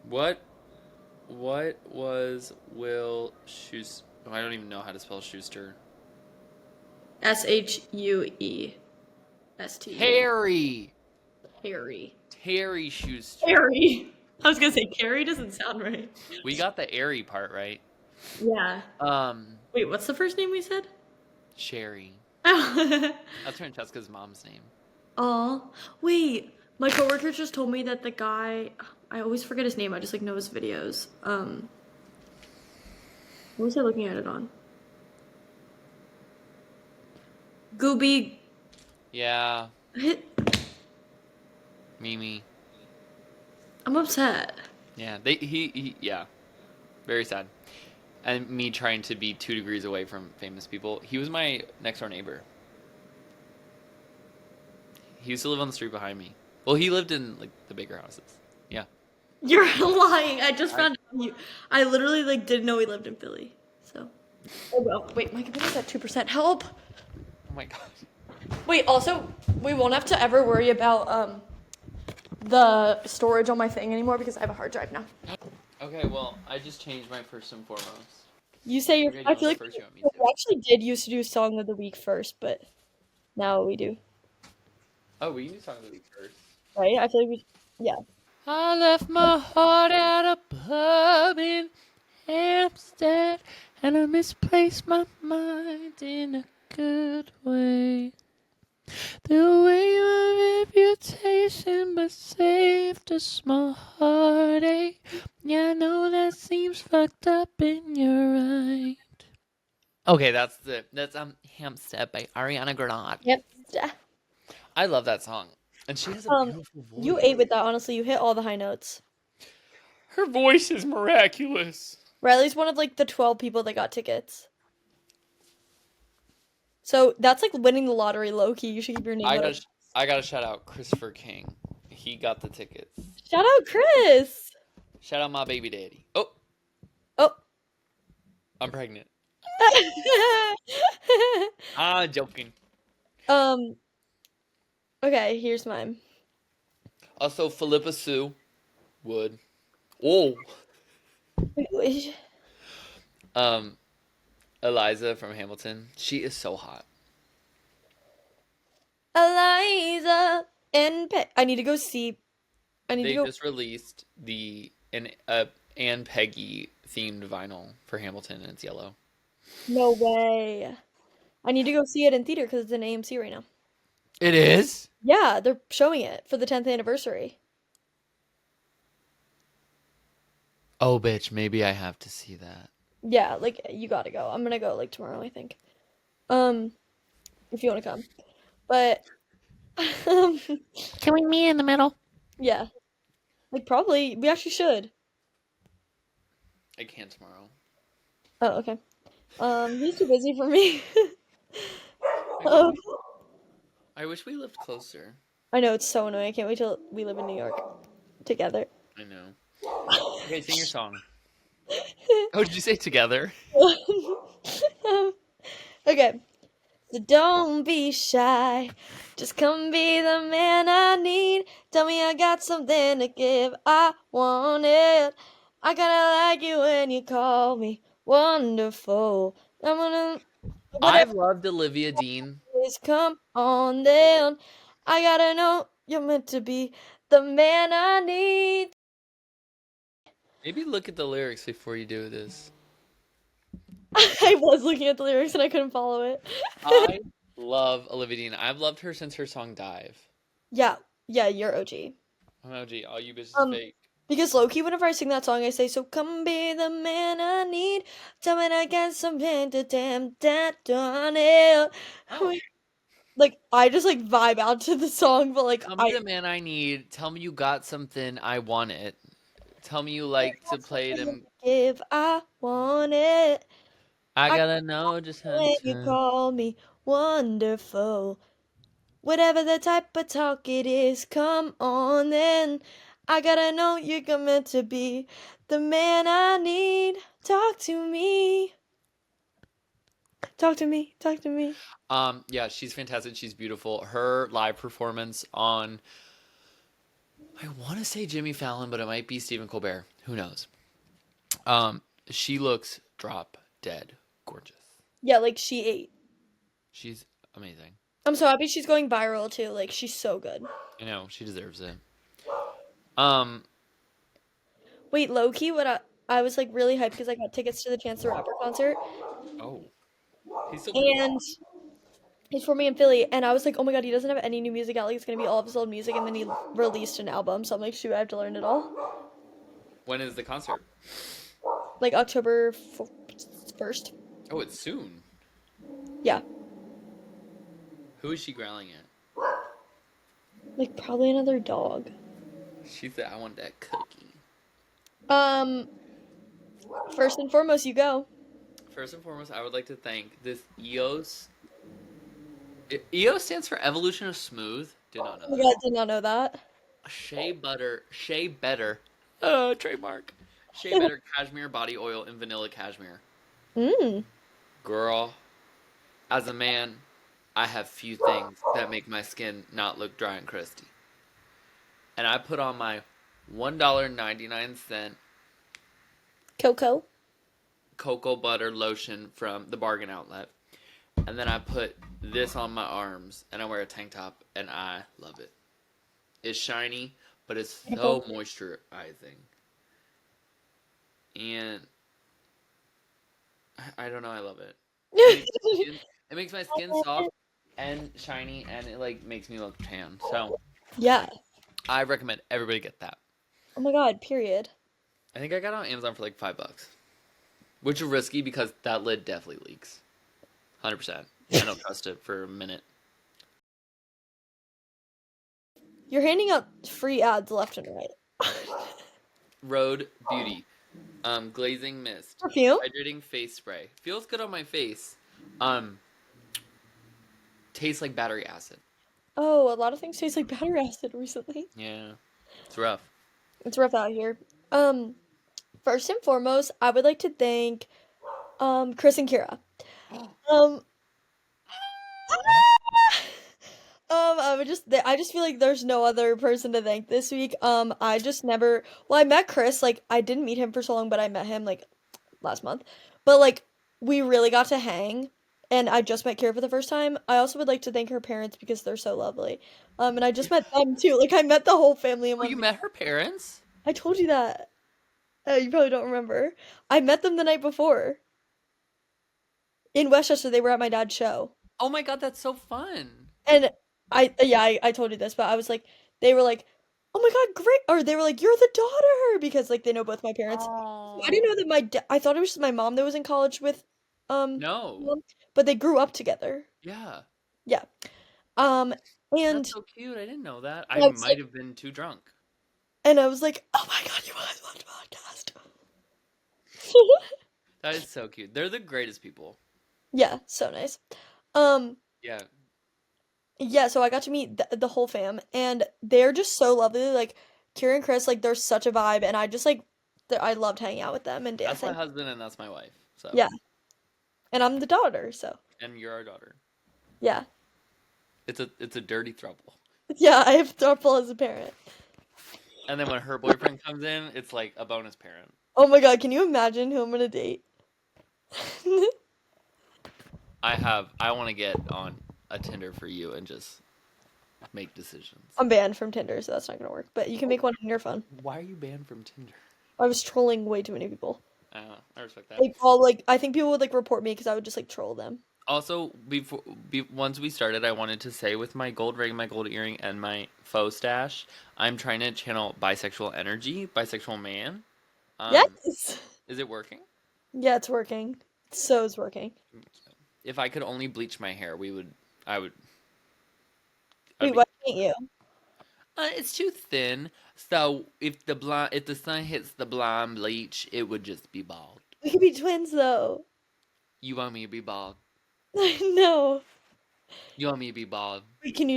Speaker 2: What was Will Schuster? Oh, I don't even know how to spell Schuster.
Speaker 1: Shuester.
Speaker 2: Harry.
Speaker 1: Harry.
Speaker 2: Terry Schuster.
Speaker 1: Harry. I was gonna say Carrie doesn't sound right.
Speaker 2: We got the airy part right.
Speaker 1: Yeah.
Speaker 2: Um,
Speaker 1: Wait, what's the first name we said?
Speaker 2: Sherry.
Speaker 1: Oh.
Speaker 2: That's Francesca's mom's name.
Speaker 1: Aw. Wait. My coworker just told me that the guy I always forget his name, I just like know his videos. What was I looking at it on? Gooby
Speaker 2: Yeah,
Speaker 1: hit
Speaker 2: Mimi.
Speaker 1: I'm upset.
Speaker 2: Yeah, yeah, very sad. And me trying to be 2 degrees away from famous people. He was my next door neighbor. He used to live on the street behind me. Well, he lived in like the bigger houses. Yeah.
Speaker 1: You're lying. I just found out you I literally like didn't know he lived in Philly. So oh well. Wait, my computer's at 2%. Help.
Speaker 2: Oh my god.
Speaker 1: Wait, also we won't have to ever worry about the storage on my thing anymore because I have a hard drive now.
Speaker 2: Okay, well, I just changed my first and foremost.
Speaker 1: You say you're
Speaker 2: Okay,
Speaker 1: I feel like
Speaker 2: first you want me
Speaker 1: we
Speaker 2: to.
Speaker 1: actually did used to do song of the week first, but now we do.
Speaker 2: Oh, we can do song of the week first.
Speaker 1: Right? I feel like we yeah.
Speaker 3: I left my heart at a pub in Hampstead, and I misplaced my mind in a good way. Threw away my reputation, but saved a small heartache. Yeah, I know that seems fucked up, and you're right.
Speaker 2: Okay, that's Hampstead by Ariana Grande.
Speaker 1: Yep.
Speaker 2: I love that song. And she has a beautiful voice.
Speaker 1: You ate with that, honestly. You hit all the high notes.
Speaker 2: Her voice is miraculous.
Speaker 1: Riley's one of like the 12 people that got tickets. So that's like winning the lottery low key. You should keep your name
Speaker 2: I
Speaker 1: out.
Speaker 2: gotta shout out Christopher King. He got the tickets.
Speaker 1: Shout out Chris.
Speaker 2: Shout out my baby daddy. Oh,
Speaker 1: Oh.
Speaker 2: I'm pregnant. I'm joking.
Speaker 1: Okay, here's mine.
Speaker 2: Also, Philippa Sue Wood. Oh.
Speaker 1: Wait.
Speaker 2: Eliza from Hamilton. She is so hot.
Speaker 1: Eliza and I need to go see. I need
Speaker 2: They
Speaker 1: to go.
Speaker 2: just released the Anne Peggy themed vinyl for Hamilton, and it's yellow.
Speaker 1: No way. I need to go see it in theater because it's in AMC right now.
Speaker 2: It is?
Speaker 1: Yeah, they're showing it for the 10th anniversary.
Speaker 2: Oh, bitch, maybe I have to see that.
Speaker 1: Yeah, like you gotta go. I'm gonna go like tomorrow, I think. If you wanna come. But
Speaker 3: Can we meet in the middle?
Speaker 1: yeah. Like probably we actually should.
Speaker 2: I can't tomorrow.
Speaker 1: Oh, okay. He's too busy for me. um,
Speaker 2: I wish we lived closer.
Speaker 1: I know it's so annoying. I can't wait till we live in New York together.
Speaker 2: I know. Okay, sing your song. Oh, did you say together?
Speaker 1: Okay. So don't be shy. Just come be the man I need. Tell me I got something to give. I want it. I kinda like you when you call me wonderful. I'm gonna
Speaker 2: I've
Speaker 1: whatever
Speaker 2: loved Olivia Dean.
Speaker 1: it is, come on then. I gotta know you're meant to be the man I need.
Speaker 2: Maybe look at the lyrics before you do this.
Speaker 1: I was looking at the lyrics and I couldn't follow it.
Speaker 2: I love Olivia Dean. I've loved her since her song Dive.
Speaker 1: Yeah, yeah, you're OG.
Speaker 2: OMG, all you bitches
Speaker 1: Um,
Speaker 2: fake.
Speaker 1: because low-key, whenever I sing that song, I say, "So come be the man I need. Tell me I got something to damn that done it."
Speaker 2: Oh.
Speaker 1: Like I just like vibe out to the song, but like
Speaker 2: Tell me
Speaker 1: I
Speaker 2: the man I need. Tell me you got something. I want it. Tell me you like to
Speaker 1: got
Speaker 2: play
Speaker 1: something
Speaker 2: them.
Speaker 1: to give. I want it.
Speaker 2: I
Speaker 1: I
Speaker 2: gotta know just how
Speaker 1: when you
Speaker 2: to.
Speaker 1: call me wonderful. Whatever the type of talk it is, come on then. I gotta know you're meant to be the man I need. Talk to me. Talk to me. Talk to me.
Speaker 2: Yeah, she's fantastic. She's beautiful. Her live performance on, I want to say Jimmy Fallon, but it might be Stephen Colbert. Who knows? She looks drop dead gorgeous.
Speaker 1: Yeah, like she ate.
Speaker 2: She's amazing.
Speaker 1: I'm so happy she's going viral too. Like she's so good.
Speaker 2: I know she deserves it. Um,
Speaker 1: Wait, low key, what I was like really hyped because I got tickets to the Chance the Rapper concert,
Speaker 2: oh, he's so pretty.
Speaker 1: and he's for me in Philly, and I was like, oh my god, he doesn't have any new music out. Like it's gonna be all of his old music, and then he released an album. So I'm like, shoot, I have to learn it all.
Speaker 2: When is the concert?
Speaker 1: Like October 1st.
Speaker 2: Oh, it's soon.
Speaker 1: Yeah,
Speaker 2: Who is she growling at?
Speaker 1: like probably another dog.
Speaker 2: She said, "I want that cookie."
Speaker 1: Um, first and foremost, you go.
Speaker 2: First and foremost, I would like to thank this EOS. EOS stands for Evolution of Smooth. Did not know
Speaker 1: Oh my
Speaker 2: that.
Speaker 1: god, did not know that.
Speaker 2: Shea Better. Trademark. Shea Better Cashmere Body Oil and Vanilla Cashmere.
Speaker 1: Mm.
Speaker 2: Girl, as a man, I have few things that make my skin not look dry and crusty. And I put on my $1.99
Speaker 1: Coco.
Speaker 2: cocoa butter lotion from the Bargain Outlet. And then I put this on my arms and I wear a tank top and I love it. It's shiny, but it's so moisturizing. And I don't know, I love it. It makes my skin soft and shiny and it like makes me look tan. So
Speaker 1: Yeah.
Speaker 2: I recommend everybody get that.
Speaker 1: Oh my god, period.
Speaker 2: I think I got it on Amazon for like $5. Which is risky because that lid definitely leaks. 100%. I don't trust it for a minute.
Speaker 1: You're handing out free ads left and right.
Speaker 2: Road Beauty. Glazing Mist.
Speaker 1: Perfume?
Speaker 2: Hydrating face spray. Feels good on my face. Tastes like battery acid.
Speaker 1: Oh, a lot of things taste like battery acid recently.
Speaker 2: Yeah. It's rough.
Speaker 1: It's rough out here. First and foremost, I would like to thank Chris and Kira. Um I just feel like there's no other person to thank this week. I just never well, I met Chris, like I didn't meet him for so long, but I met him like last month. But like we really got to hang and I just met Kira for the first time. I also would like to thank her parents because they're so lovely. And I just met them too. Like I met the whole family in
Speaker 2: Oh,
Speaker 1: one
Speaker 2: you
Speaker 1: week.
Speaker 2: met her parents?
Speaker 1: I told you that. You probably don't remember. I met them the night before. In Westchester, they were at my dad's show.
Speaker 2: Oh my god, that's so fun.
Speaker 1: And I told you this, but I was like, they were like, oh my god, great. Or they were like, you're the daughter. Because like they know both my parents. I
Speaker 2: Oh.
Speaker 1: didn't know that I thought it was just my mom that was in college with,
Speaker 2: No.
Speaker 1: mom, but they grew up together.
Speaker 2: Yeah.
Speaker 1: Yeah. Um, and
Speaker 2: That's so cute. I didn't know that.
Speaker 1: I
Speaker 2: I
Speaker 1: was like,
Speaker 2: might have been too drunk.
Speaker 1: and I was like, oh my god, you guys watch the podcast.
Speaker 2: That is so cute. They're the greatest people.
Speaker 1: Yeah, so nice. Um,
Speaker 2: Yeah.
Speaker 1: Yeah, so I got to meet the whole fam, and they're just so lovely. Like Kira and Chris, like they're such a vibe, and I just like I loved hanging out with them and
Speaker 2: That's my
Speaker 1: dancing.
Speaker 2: husband and that's my wife. So
Speaker 1: Yeah, and I'm the daughter, so
Speaker 2: And you're our daughter.
Speaker 1: Yeah.
Speaker 2: It's a dirty throuple.
Speaker 1: Yeah, I have throuple as a parent.
Speaker 2: And then when her boyfriend comes in, it's like a bonus parent.
Speaker 1: Oh my god, can you imagine who I'm gonna date?
Speaker 2: I want to get on a Tinder for you and just make decisions.
Speaker 1: I'm banned from Tinder, so that's not gonna work. But you can make one on your phone.
Speaker 2: Why are you banned from Tinder?
Speaker 1: I was trolling way too many people.
Speaker 2: I respect that.
Speaker 1: Like, all like I think people would like report me because I would just like troll them.
Speaker 2: Also, once we started, I wanted to say with my gold ring, my gold earring, and my faux stash, I'm trying to channel bisexual energy, bisexual man.
Speaker 1: Yes.
Speaker 2: Is it working?
Speaker 1: Yeah, it's working. So it's working.
Speaker 2: If I could only bleach my hair, I would.
Speaker 1: Wait,
Speaker 2: Be,
Speaker 1: why can't you?
Speaker 2: it's too thin. So if the sun hits the blonde bleach, it would just be bald.
Speaker 1: We could be twins though.
Speaker 2: You want me to be bald?
Speaker 1: No.
Speaker 2: You want me to be bald?
Speaker 1: Wait, can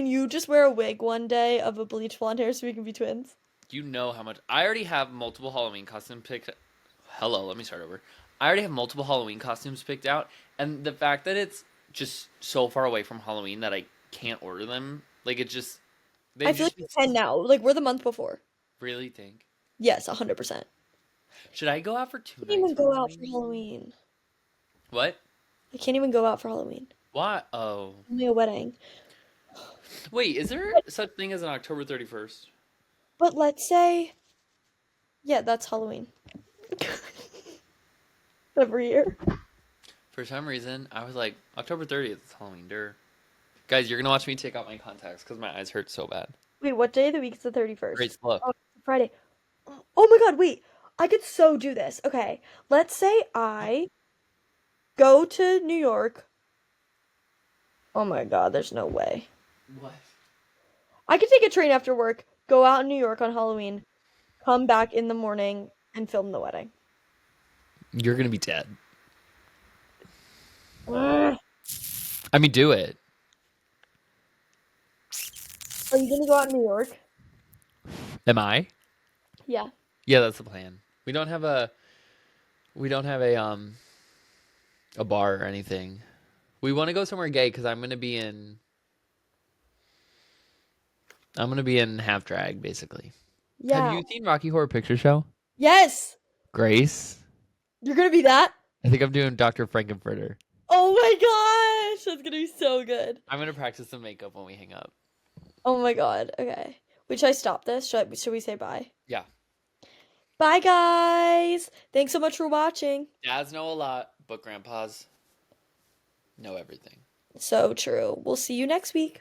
Speaker 1: you just wear a wig one day of a bleach blonde hair so we can be twins?
Speaker 2: You know how much I already have multiple Halloween costumes picked. Hello, let me start over. I already have multiple Halloween costumes picked out, and the fact that it's just so far away from Halloween that I can't order them, like it just.
Speaker 1: I feel like we can now. Like we're the month before.
Speaker 2: Really think?
Speaker 1: Yes, 100%.
Speaker 2: Should I go out for 2
Speaker 1: I can't
Speaker 2: nights?
Speaker 1: even go out for Halloween.
Speaker 2: What?
Speaker 1: I can't even go out for Halloween.
Speaker 2: Why? Oh.
Speaker 1: Only a wedding.
Speaker 2: Wait, is there such thing as an October 31st?
Speaker 1: But let's say, yeah, that's Halloween. Every year.
Speaker 2: For some reason, I was like, October 30th is Halloween, der. Guys, you're gonna watch me take out my contacts because my eyes hurt so bad.
Speaker 1: Wait, what day of the week is the 31st?
Speaker 2: Grace, look.
Speaker 1: Oh, Friday. Oh my god, wait. I could so do this. Okay, let's say I go to New York. Oh my god, there's no way.
Speaker 2: What?
Speaker 1: I could take a train after work, go out in New York on Halloween, come back in the morning, and film the wedding.
Speaker 2: You're gonna be dead.
Speaker 1: Ugh.
Speaker 2: I mean, do it.
Speaker 1: Are you gonna go out in New York?
Speaker 2: Am I?
Speaker 1: Yeah.
Speaker 2: Yeah, that's the plan. We don't have a bar or anything. We want to go somewhere gay because I'm gonna be in half drag basically.
Speaker 1: Yeah.
Speaker 2: Have you seen Rocky Horror Picture Show?
Speaker 1: Yes.
Speaker 2: Grace?
Speaker 1: You're gonna be that?
Speaker 2: I think I'm doing Dr. Frankenfurter.
Speaker 1: Oh my gosh, that's gonna be so good.
Speaker 2: I'm gonna practice some makeup when we hang up.
Speaker 1: Oh my god. Okay. Wait, should I stop this? Should we say bye?
Speaker 2: Yeah.
Speaker 1: Bye, guys. Thanks so much for watching.
Speaker 2: Dads know a lot, but grandpas know everything.
Speaker 1: So true. We'll see you next week.